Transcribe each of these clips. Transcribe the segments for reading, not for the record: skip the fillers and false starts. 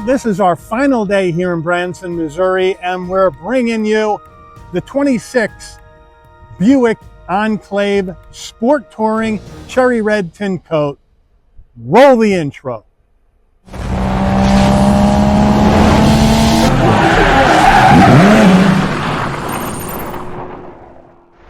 Well, this is our final day here in Branson, Missouri, and we're bringing you the 26 Buick Enclave Sport Touring Cherry Red Tint Coat. Roll the intro.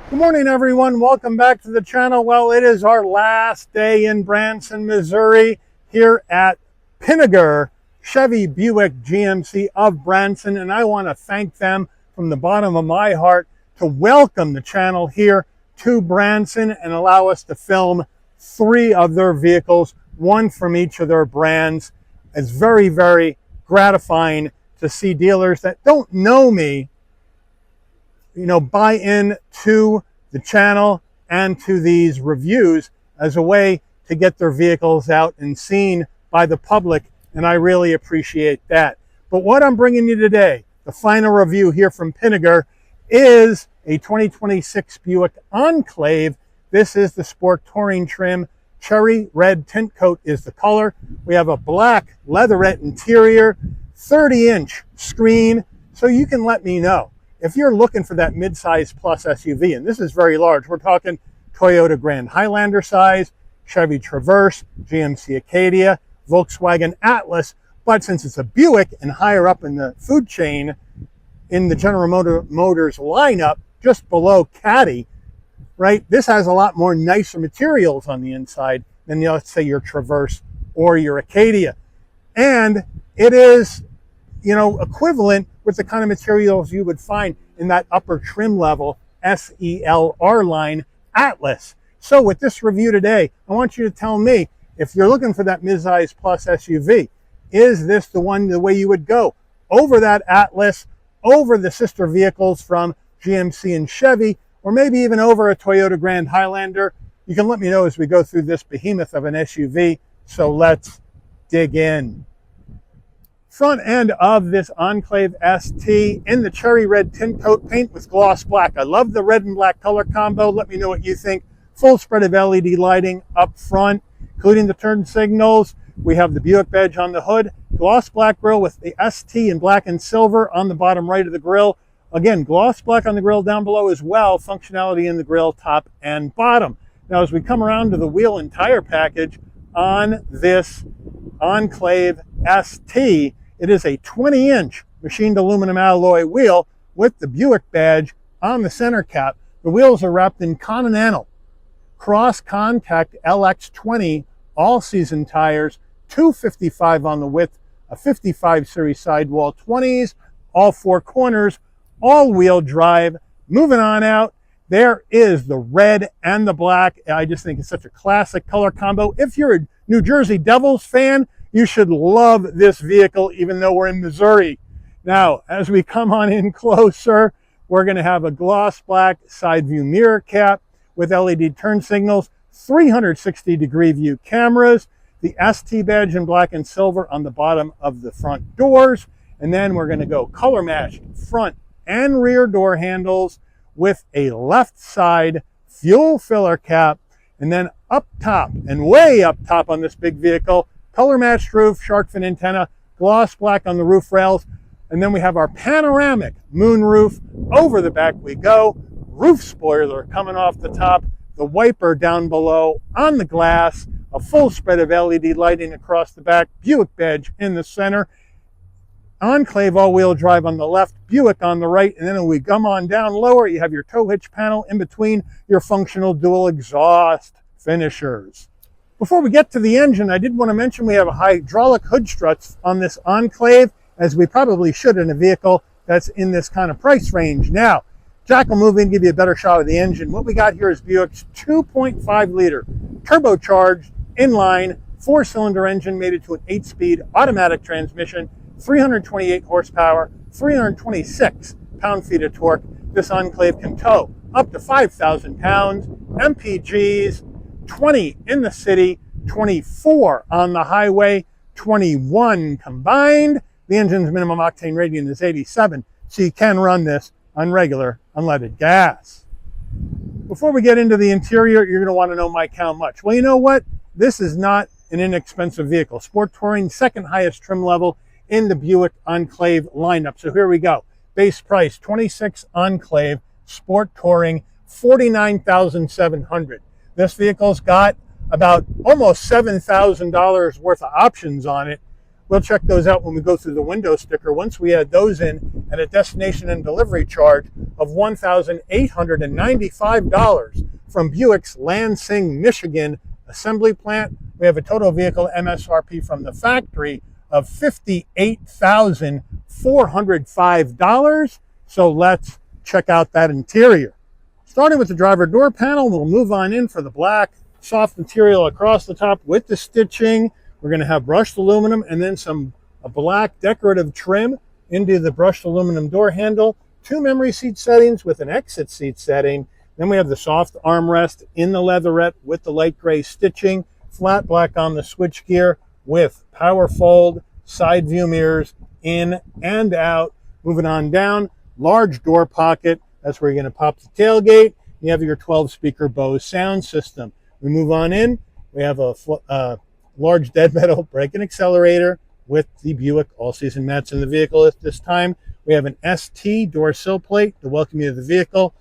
Good morning, everyone. Welcome back to the channel. Well, it is our last day in Branson, Missouri, here at Pinegar Chevy Buick GMC of Branson, and I want to thank them from the bottom of my heart to welcome the channel here to Branson and allow us to film 3 of their vehicles, 1 from each of their brands. It's very, very gratifying to see dealers that don't know me, buy into the channel and to these reviews as a way to get their vehicles out and seen by the public, and I really appreciate that. But what I'm bringing you today, the final review here from Pinegar, is a 2026 Buick Enclave. This is the Sport Touring trim. Cherry Red Tint Coat is the color. We have a black leatherette interior, 30-inch screen, so you can let me know if you're looking for that midsize plus SUV, and this is very large. We're talking Toyota Grand Highlander size, Chevy Traverse, GMC Acadia, Volkswagen Atlas, but since it's a Buick and higher up in the food chain in the General Motors lineup, just below Caddy, right? This has a lot more nicer materials on the inside than, let's say, your Traverse or your Acadia. And it is, equivalent with the kind of materials you would find in that upper trim level SELR line Atlas. So with this review today, I want you to tell me, if you're looking for that midsize plus SUV, is this the way you would go? Over that Atlas, over the sister vehicles from GMC and Chevy, or maybe even over a Toyota Grand Highlander? You can let me know as we go through this behemoth of an SUV. So let's dig in. Front end of this Enclave ST in the cherry red tint coat paint with gloss black. I love the red and black color combo. Let me know what you think. Full spread of LED lighting up front, including the turn signals. We have the Buick badge on the hood, gloss black grille with the ST in black and silver on the bottom right of the grille. Again, gloss black on the grille down below as well, functionality in the grille top and bottom. Now, as we come around to the wheel and tire package on this Enclave ST, it is a 20-inch machined aluminum alloy wheel with the Buick badge on the center cap. The wheels are wrapped in Continental cross-contact LX20 all-season tires, 255 on the width, a 55 series sidewall 20s, all 4 corners, all-wheel drive. Moving on out, there is the red and the black. I just think it's such a classic color combo. If you're a New Jersey Devils fan, you should love this vehicle, even though we're in Missouri. Now, as we come on in closer, we're going to have a gloss black side view mirror cap with LED turn signals, 360-degree view cameras, the ST badge in black and silver on the bottom of the front doors, and then we're going to go color matched front and rear door handles with a left side fuel filler cap, and then up top and way up top on this big vehicle, color matched roof, shark fin antenna, gloss black on the roof rails, and then we have our panoramic moon roof. Over the back we go, roof spoiler coming off the top, the wiper down below on the glass, a full spread of LED lighting across the back, Buick badge in the center, Enclave all-wheel drive on the left, Buick on the right, and then when we come on down lower, you have your tow hitch panel in between your functional dual exhaust finishers. Before we get to the engine, I did want to mention we have a hydraulic hood struts on this Enclave, as we probably should in a vehicle that's in this kind of price range. Now, Jack will move in and give you a better shot of the engine. What we got here is Buick's 2.5-liter turbocharged inline 4-cylinder engine mated to an 8-speed automatic transmission, 328 horsepower, 326 pound-feet of torque. This Enclave can tow up to 5,000 pounds, MPGs, 20 in the city, 24 on the highway, 21 combined. The engine's minimum octane rating is 87, so you can run this on regular unleaded gas. Before we get into the interior, you're going to want to know my count much. Well, you know what? This is not an inexpensive vehicle. Sport Touring, second highest trim level in the Buick Enclave lineup. So here we go. Base price, 26 Enclave, Sport Touring, $49,700. This vehicle's got about almost $7,000 worth of options on it. We'll check those out when we go through the window sticker. Once we add those in at a destination and delivery charge of $1,895 from Buick's Lansing, Michigan assembly plant, we have a total vehicle MSRP from the factory of $58,405. So let's check out that interior. Starting with the driver door panel, we'll move on in for the black soft material across the top with the stitching. We're going to have brushed aluminum and then a black decorative trim into the brushed aluminum door handle. 2 memory seat settings with an exit seat setting. Then we have the soft armrest in the leatherette with the light gray stitching. Flat black on the switchgear with power fold, side view mirrors in and out. Moving on down, large door pocket. That's where you're going to pop the tailgate. You have your 12-speaker Bose sound system. We move on in. We have a large dead metal brake and accelerator with the Buick all-season mats in the vehicle at this time. We have an ST door sill plate to welcome you to the vehicle.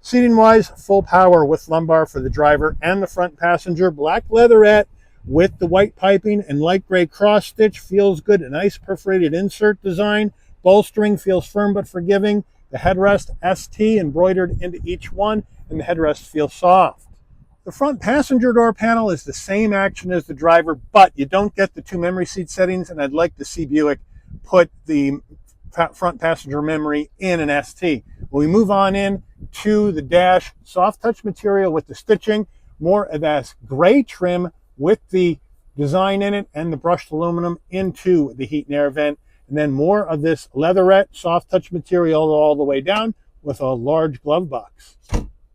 Seating-wise, full power with lumbar for the driver and the front passenger. Black leatherette with the white piping and light gray cross stitch. Feels good. A nice perforated insert design. Bolstering feels firm but forgiving. The headrest ST embroidered into each one, and the headrest feels soft. The front passenger door panel is the same action as the driver, but you don't get the 2 memory seat settings, and I'd like to see Buick put the front passenger memory in an ST. When we move on in to the dash, soft touch material with the stitching, more of that gray trim with the design in it and the brushed aluminum into the heat and air vent, and then more of this leatherette soft touch material all the way down with a large glove box.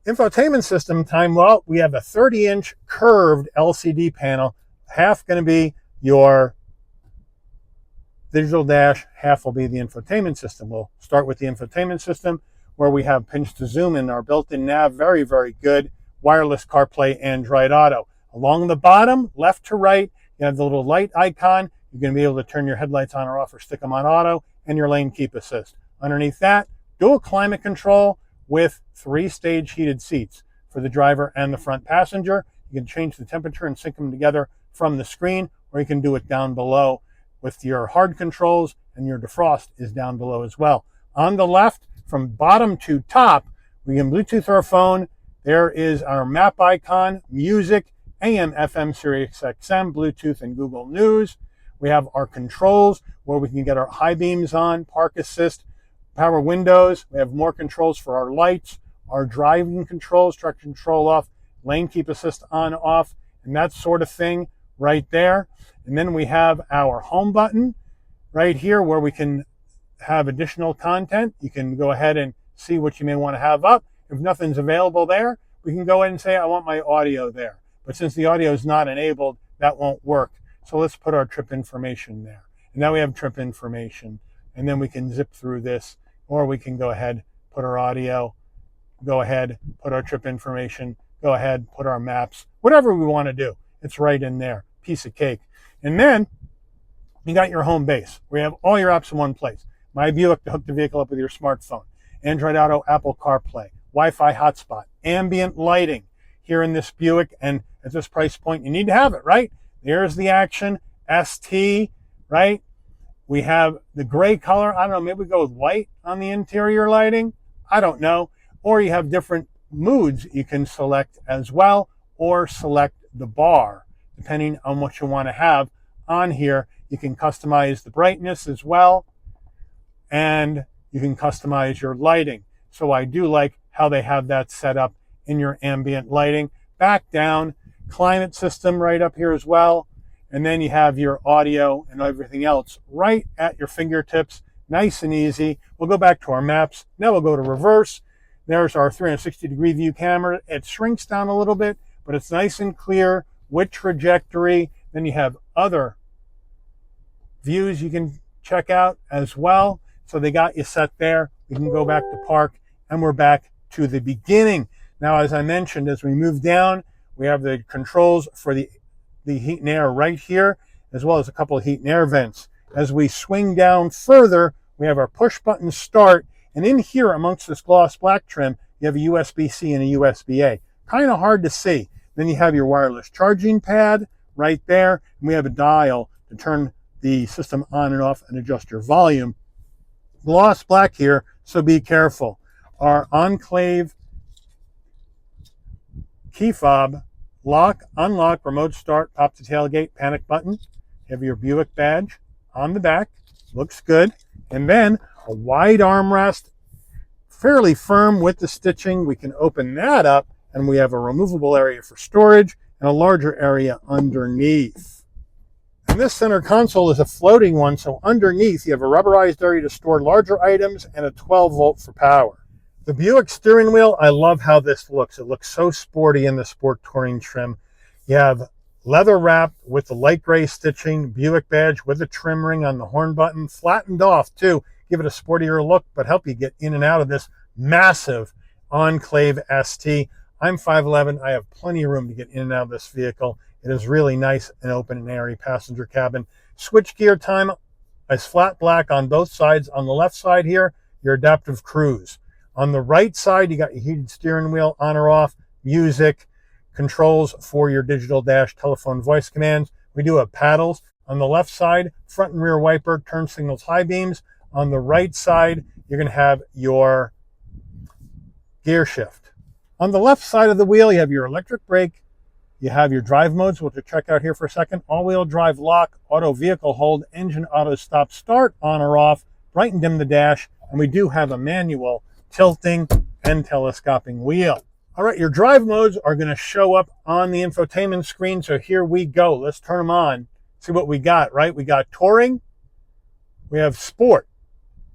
Infotainment system time, well, we have a 30-inch curved LCD panel. Half going to be your digital dash, half will be the infotainment system. We'll start with the infotainment system where we have pinch to zoom in our built-in nav, very, very good. Wireless CarPlay, Android Auto. Along the bottom, left to right, you have the little light icon. You're going to be able to turn your headlights on or off or stick them on auto, and your lane keep assist. Underneath that, dual climate control with 3-stage heated seats for the driver and the front passenger. You can change the temperature and sync them together from the screen, or you can do it down below with your hard controls, and your defrost is down below as well. On the left, from bottom to top, we can Bluetooth our phone. There is our map icon, music, AM, FM, Sirius XM, Bluetooth, and Google News. We have our controls where we can get our high beams on, park assist, power windows. We have more controls for our lights, our driving controls, traction control off, lane keep assist on, off, and that sort of thing right there. And then we have our home button right here where we can have additional content. You can go ahead and see what you may want to have up. If nothing's available there, we can go ahead and say, I want my audio there. But since the audio is not enabled, that won't work. So let's put our trip information there. And now we have trip information. And then we can zip through this, or we can go ahead, put our audio, go ahead, put our trip information, go ahead, put our maps, whatever we want to do. It's right in there. Piece of cake. And then you got your home base. We have all your apps in one place. My Buick to hook the vehicle up with your smartphone. Android Auto, Apple CarPlay, Wi-Fi hotspot, ambient lighting here in this Buick. And at this price point, you need to have it, right? There's the action, ST, right? We have the gray color. I don't know, maybe we go with white on the interior lighting. I don't know. Or you have different moods you can select as well, or select the bar, depending on what you want to have on here. You can customize the brightness as well, and you can customize your lighting. So I do like how they have that set up in your ambient lighting. Back down, climate system right up here as well. And then you have your audio and everything else right at your fingertips. Nice and easy. We'll go back to our maps. Now we'll go to reverse. There's our 360-degree view camera. It shrinks down a little bit, but it's nice and clear with trajectory. Then you have other views you can check out as well. So they got you set there. We can go back to park, and we're back to the beginning. Now, as I mentioned, as we move down, we have the controls for the heat and air right here, as well as a couple of heat and air vents As we swing down further, we have our push button start, and in here amongst this gloss black trim, you have a USB-C and a USB-A. Kind of hard to see. Then you have your wireless charging pad right there, and we have a dial to turn the system on and off and adjust your volume. Gloss black here, so be careful. Our Enclave key fob, lock, unlock, remote start, pop the tailgate, panic button. You have your Buick badge on the back, looks good. And then a wide armrest, fairly firm with the stitching. We can open that up and we have a removable area for storage and a larger area underneath. And this center console is a floating one, so underneath you have a rubberized area to store larger items and a 12-volt for power. The Buick steering wheel, I love how this looks. It looks so sporty in the Sport Touring trim. You have leather wrap with the light gray stitching, Buick badge with a trim ring on the horn button, flattened off too, give it a sportier look, but help you get in and out of this massive Enclave ST. I'm 5'11", I have plenty of room to get in and out of this vehicle. It is really nice and open and airy passenger cabin. Switch gear time is flat black on both sides. On the left side here, your adaptive cruise. On the right side, you got your heated steering wheel on or off, music, controls for your digital dash, telephone voice commands. We do have paddles. On the left side, front and rear wiper, turn signals, high beams. On the right side, you're going to have your gear shift. On the left side of the wheel, you have your electric brake. You have your drive modes, which we'll check out here for a second. All-wheel drive lock, auto vehicle hold, engine auto stop start, on or off, bright and dim the dash, and we do have a manual tilting and telescoping wheel. All right, your drive modes are going to show up on the infotainment screen, so here we go. Let's turn them on, see what we got, right? We got touring, we have sport,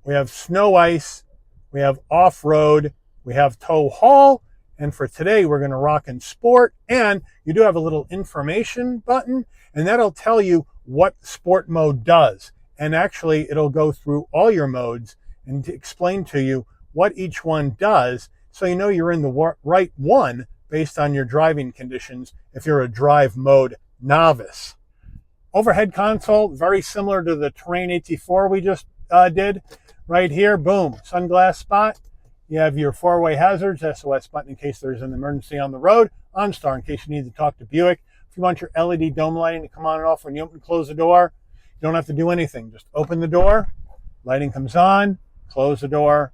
we have snow ice, we have off-road, we have tow haul, and for today, we're going to rock in sport. And you do have a little information button, and that'll tell you what sport mode does. And actually, it'll go through all your modes and to explain to you what each one does, so you know you're in the right one based on your driving conditions if you're a drive mode novice. Overhead console, very similar to the Terrain AT4 we just did. Right here, boom, sunglass spot. You have your four-way hazards, SOS button in case there's an emergency on the road, OnStar in case you need to talk to Buick. If you want your LED dome lighting to come on and off when you open and close the door, you don't have to do anything. Just open the door, lighting comes on, close the door,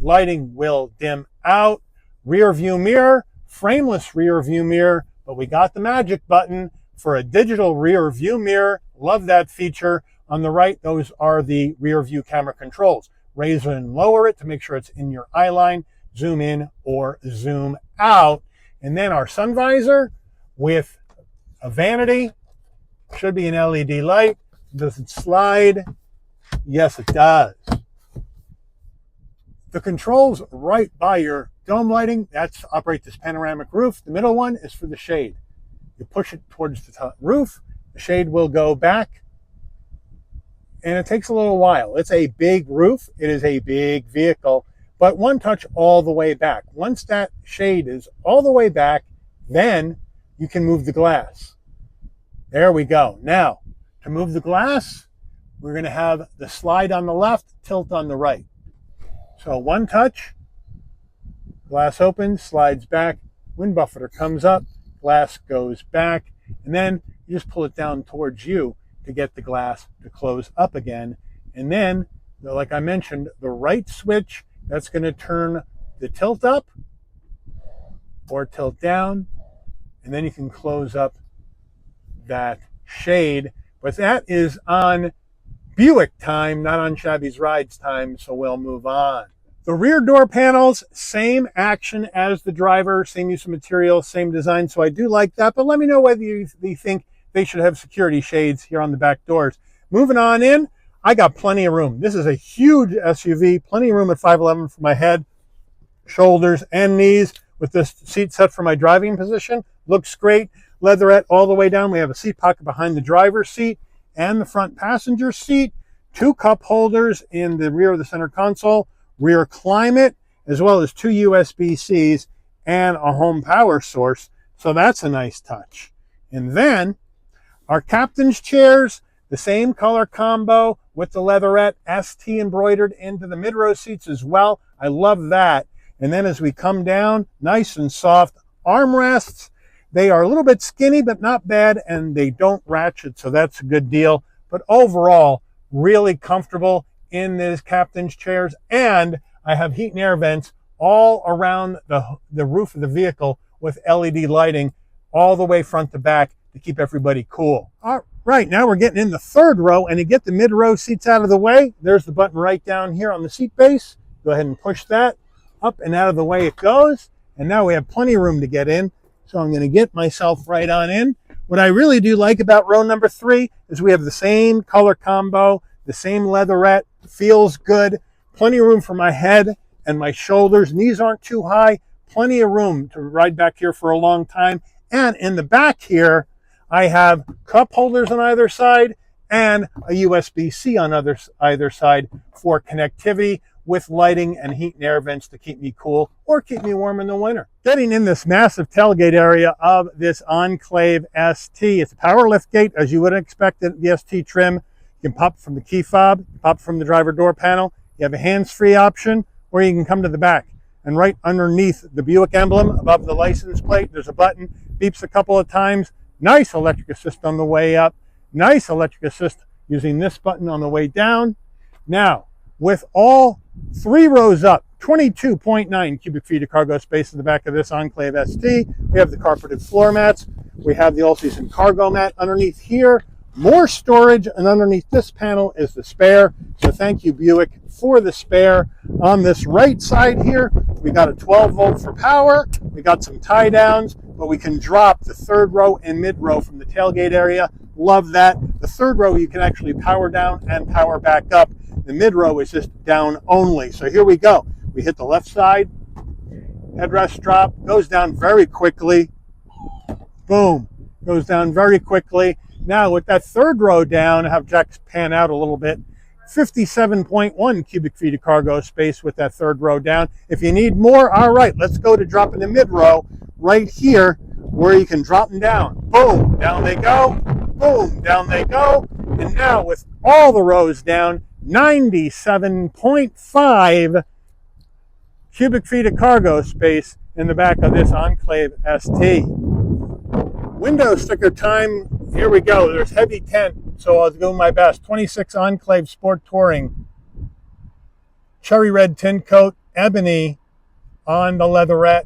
lighting will dim out. Rear view mirror, frameless rear view mirror, but we got the magic button for a digital rear view mirror. Love that feature. On the right, those are the rear view camera controls. Raise and lower it to make sure it's in your eye line, zoom in or zoom out. And then our sun visor with a vanity, should be an LED light. Does it slide? Yes, it does. The controls right by your dome lighting, that's to operate this panoramic roof. The middle one is for the shade. You push it towards the top roof, the shade will go back. And it takes a little while. It's a big roof. It is a big vehicle, but one touch all the way back. Once that shade is all the way back, then you can move the glass. There we go. Now, to move the glass, we're going to have the slide on the left, tilt on the right. So one touch, glass opens, slides back, wind buffeter comes up, glass goes back, and then you just pull it down towards you to get the glass to close up again. And then, like I mentioned, the right switch, that's going to turn the tilt up or tilt down, and then you can close up that shade. But that is on Buick time, not on Shabby's Rides time, so we'll move on. The rear door panels, same action as the driver, same use of material, same design, so I do like that, but let me know whether you think they should have security shades here on the back doors. Moving on in, I got plenty of room. This is a huge SUV, plenty of room at 5'11" for my head, shoulders, and knees with this seat set for my driving position. Looks great. Leatherette all the way down. We have a seat pocket behind the driver's seat and the front passenger seat. 2 cup holders in the rear of the center console, rear climate, as well as 2 USB-Cs and a home power source. So that's a nice touch. And then our captain's chairs, the same color combo with the leatherette, ST embroidered into the mid-row seats as well. I love that. And then as we come down, nice and soft armrests. They are a little bit skinny, but not bad, and they don't ratchet, so that's a good deal. But overall, really comfortable in these captain's chairs, and I have heat and air vents all around the roof of the vehicle with LED lighting all the way front to back to keep everybody cool. All right, now we're getting in the third row, and to get the mid-row seats out of the way, there's the button right down here on the seat base. Go ahead and push that. Up and out of the way it goes, and now we have plenty of room to get in. So I'm going to get myself right on in. What I really do like about row number 3 is we have the same color combo, the same leatherette, feels good, plenty of room for my head and my shoulders. Knees aren't too high, plenty of room to ride back here for a long time. And in the back here, I have cup holders on either side and a USB-C on either side for connectivity with lighting and heat and air vents to keep me cool or keep me warm in the winter. Getting in this massive tailgate area of this Enclave ST. It's a power lift gate, as you would expect at the ST trim. You can pop from the key fob, pop from the driver door panel. You have a hands-free option, or you can come to the back. And right underneath the Buick emblem, above the license plate, there's a button, beeps a couple of times. Nice electric assist on the way up. Nice electric assist using this button on the way down. Now, with all 3 rows up, 22.9 cubic feet of cargo space in the back of this Enclave ST. We have the carpeted floor mats. We have the all-season cargo mat underneath here. More storage, and underneath this panel is the spare. So thank you, Buick, for the spare. On this right side here, we got a 12-volt for power. We got some tie downs, but we can drop the third row and mid row from the tailgate area. Love that. The third row you can actually power down and power back up. The mid row is just down only. So here we go. We hit the left side, headrest drop, goes down very quickly. Boom, goes down very quickly. Now with that third row down, I have Jack pan out a little bit, 57.1 cubic feet of cargo space with that third row down. If you need more, all right, let's go to dropping the mid row right here where you can drop them down. Boom, down they go. Boom, down they go. And now with all the rows down, 97.5 cubic feet of cargo space in the back of this Enclave ST. Window sticker time. Here we go. There's heavy tint, so I'll do my best. 26 Enclave Sport Touring. Cherry red tint coat, ebony on the leatherette.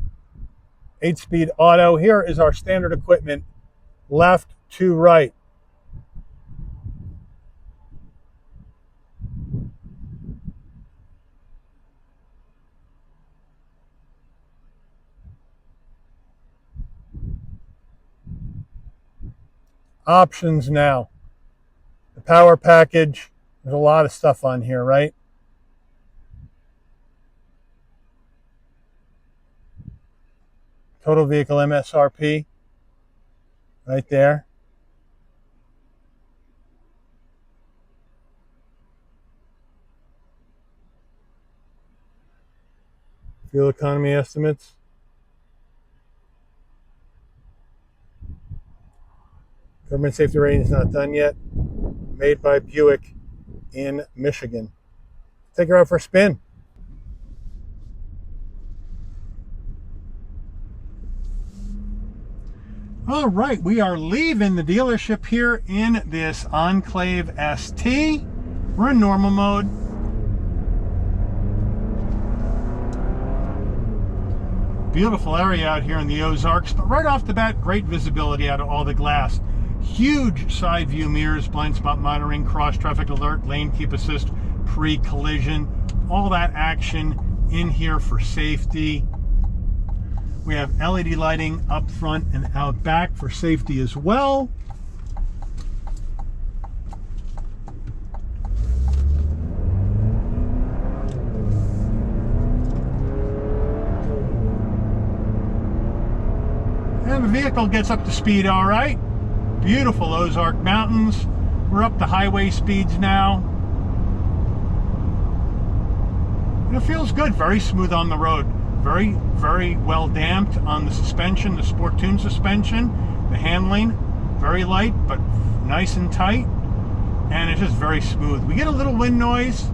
8-speed auto. Here is our standard equipment, left to right. Options now. The power package. There's a lot of stuff on here, right? Total vehicle MSRP. Right there. Fuel economy estimates. Government safety rating is not done yet. Made by Buick in Michigan. Take her out for a spin. All right, we are leaving the dealership here in this Enclave ST. We're in normal mode. Beautiful area out here in the Ozarks, but right off the bat, great visibility out of all the glass. Huge side view mirrors, blind spot monitoring, cross traffic alert, lane keep assist, pre-collision, all that action in here for safety. We have LED lighting up front and out back for safety as well. And the vehicle gets up to speed all right. Beautiful Ozark Mountains. We're up to highway speeds now. And it feels good, very smooth on the road. Very, very well damped on the suspension, the Sport Tune suspension. The handling, very light, but nice and tight. and it's just very smooth. We get a little wind noise,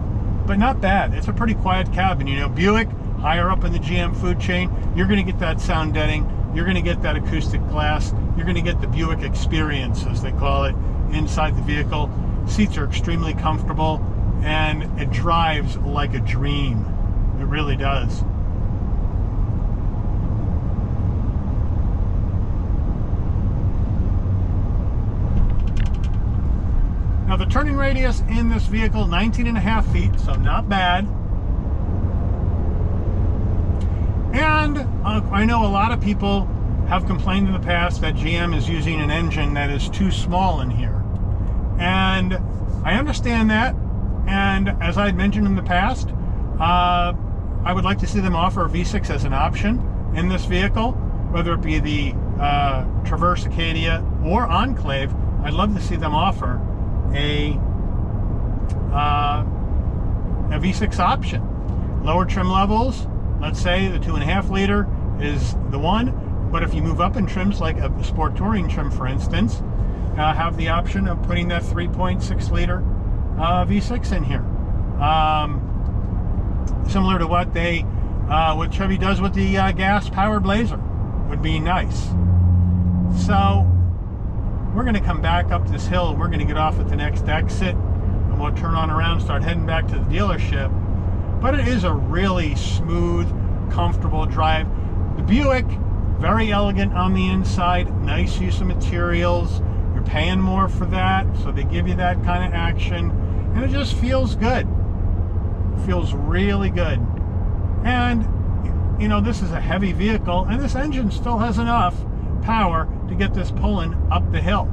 but not bad. It's a pretty quiet cabin. You know, Buick, higher up in the GM food chain, you're going to get that sound deadening, you're going to get that acoustic glass, you're going to get the Buick experience, as they call it, inside the vehicle. Seats are extremely comfortable, and it drives like a dream. It really does. Now the turning radius in this vehicle, 19.5 feet, so not bad. And I know a lot of people have complained in the past that GM is using an engine that is too small in here. And I understand that. And as I had mentioned in the past, I would like to see them offer a V6 as an option in this vehicle, whether it be the Traverse, Acadia, or Enclave. I'd love to see them offer a V6 option. Lower trim levels, let's say the 2.5 liter is the one, but if you move up in trims, like a Sport Touring trim, for instance, have the option of putting that 3.6 liter V6 in here. Similar to what what Chevy does with the gas-powered Blazer would be nice. So we're going to come back up this hill. We're going to get off at the next exit, and we'll turn on around, start heading back to the dealership. But it is a really smooth, comfortable drive. The Buick, very elegant on the inside, nice use of materials. You're paying more for that, so they give you that kind of action, and it just feels good. It feels really good. And you know, this is a heavy vehicle, and this engine still has enough power to get this pulling up the hill.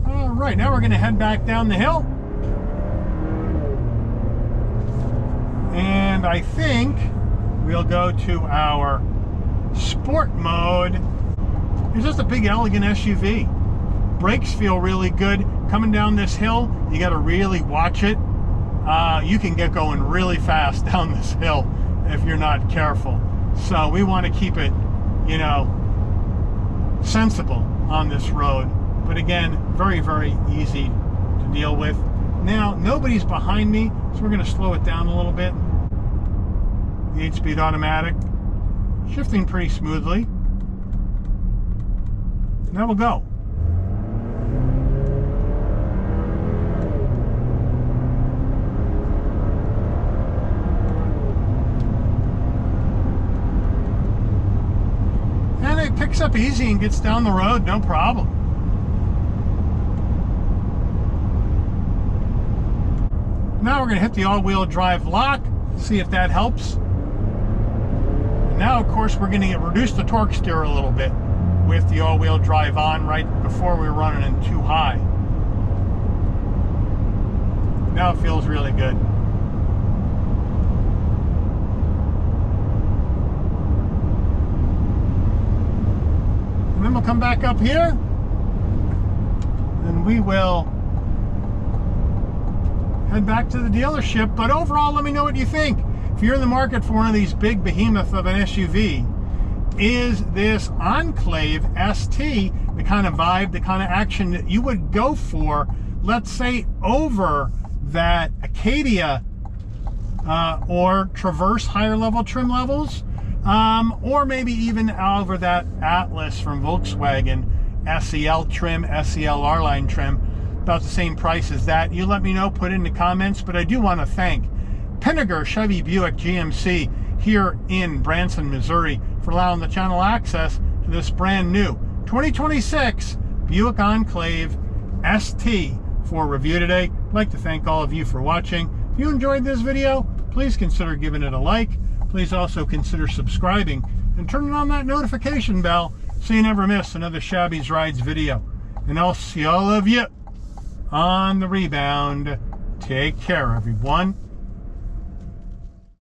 All right, now we're going to head back down the hill. And I think we'll go to our sport mode. It's just a big, elegant SUV. Brakes feel really good. Coming down this hill, you got to really watch it. You can get going really fast down this hill if you're not careful. So we want to keep it, you know, sensible on this road. But again, very, very easy to deal with. Now, nobody's behind me, so we're going to slow it down a little bit. The 8-speed automatic, shifting pretty smoothly. Now we'll go. And it picks up easy and gets down the road, no problem. Now we're going to hit the all-wheel drive lock, see if that helps. Now, of course, we're going to reduce the torque steer a little bit with the all-wheel drive on right before we're running it too high. Now it feels really good. And then we'll come back up here, and we will head back to the dealership. But overall, let me know what you think. If you're in the market for one of these big behemoth of an SUV, is this Enclave ST the kind of vibe, the kind of action that you would go for, let's say, over that Acadia or Traverse higher level trim levels, or maybe even over that Atlas from Volkswagen, SEL trim, SEL R-Line trim, about the same price as that? You let me know, put in the comments. But I do want to thank Pinegar Chevy Buick GMC here in Branson, Missouri, for allowing the channel access to this brand new 2026 Buick Enclave ST for review today. I'd like to thank all of you for watching. If you enjoyed this video, please consider giving it a like. Please also consider subscribing and turning on that notification bell so you never miss another Shabby's Rides video. And I'll see all of you on the rebound. Take care, everyone.